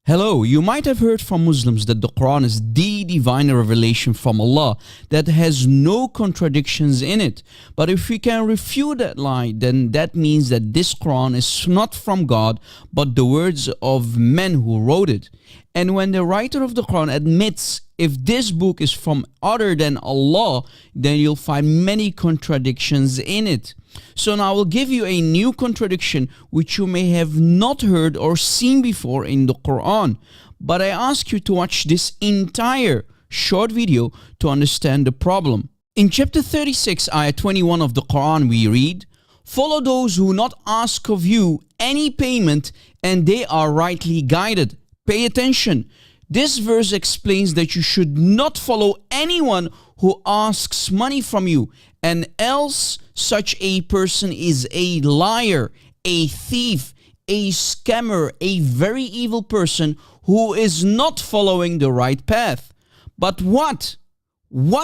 Hello, you might have heard from Muslims that the Quran is the divine revelation from Allah that has no contradictions in it. But if we can refute that lie, then that means that this Quran is not from God, but the words of men who wrote it. And when the writer of the Quran admits if this book is from other than Allah, then you'll find many contradictions in it. So now I will give you a new contradiction which you may have not heard or seen before in the Quran. But I ask you to watch this entire short video to understand the problem. In chapter 36, ayah 21 of the Quran we read, "Follow those who not ask of you any payment and they are rightly guided." Pay attention. This verse explains that you should not follow anyone who asks money from you, and else such a person is a liar, a thief, a scammer, a very evil person who is not following the right path. But what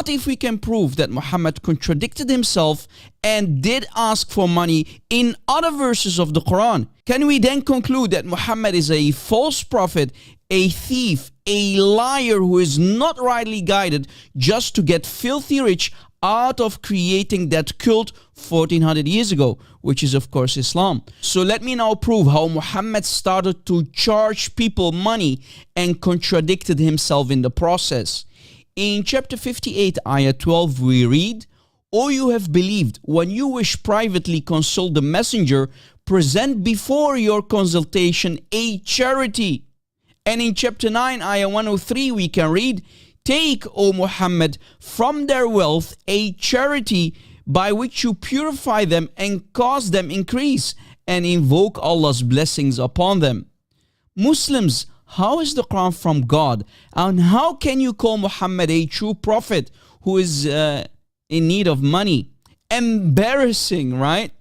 if we can prove that Muhammad contradicted himself and did ask for money in other verses of the Quran? Can we then conclude that Muhammad is a false prophet, a thief, a liar who is not rightly guided just to get filthy rich out of creating that cult 1400 years ago, which is of course Islam? So let me now prove how Muhammad started to charge people money and contradicted himself in the process. In chapter 58, ayah 12, we read, "O you have believed, when you wish privately consult the messenger, present before your consultation a charity." And in chapter 9, ayah 103, we can read, "Take, O Muhammad, from their wealth a charity by which you purify them and cause them increase, and invoke Allah's blessings upon them." Muslims, how is the Quran from God? And how can you call Muhammad a true prophet who is in need of money? Embarrassing, right?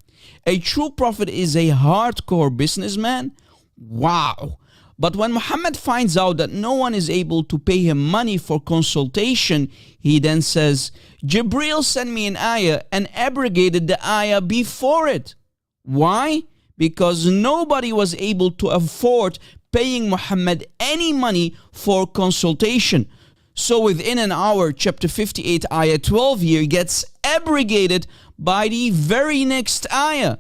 A true prophet is a hardcore businessman? Wow. But when Muhammad finds out that no one is able to pay him money for consultation, he then says, "Jibreel sent me an ayah and abrogated the ayah before it." Why? Because nobody was able to afford paying Muhammad any money for consultation. So within an hour, chapter 58, ayah 12 here gets abrogated by the very next ayah.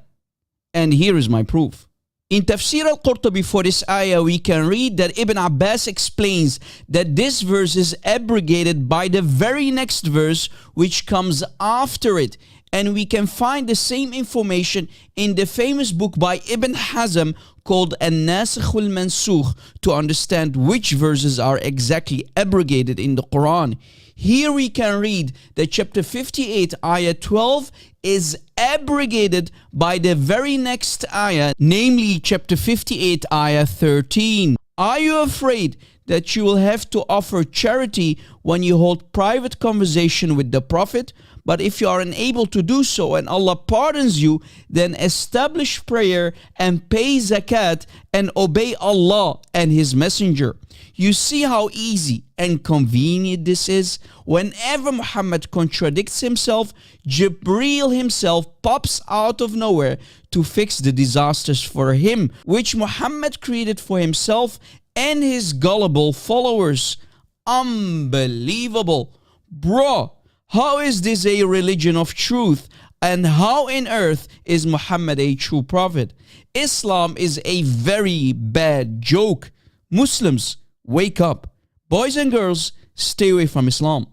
And here is my proof. In Tafsir al-Qurtubi for this ayah, we can read that Ibn Abbas explains that this verse is abrogated by the very next verse which comes after it. And we can find the same information in the famous book by Ibn Hazm called An-Nasikh wal-Mansukh to understand which verses are exactly abrogated in the Quran. Here we can read that chapter 58, ayah 12 is abrogated by the very next ayah, namely chapter 58, ayah 13. Are you afraid that you will have to offer charity when you hold private conversation with the Prophet? But if you are unable to do so and Allah pardons you, then establish prayer and pay zakat and obey Allah and His Messenger. You see how easy and convenient this is? Whenever Muhammad contradicts himself, Jibreel himself pops out of nowhere to fix the disasters for him, which Muhammad created for himself and his gullible followers. Unbelievable. Bro, how is this a religion of truth? And how in earth is Muhammad a true prophet? Islam is a very bad joke. Muslims, wake up. Boys and girls, stay away from Islam.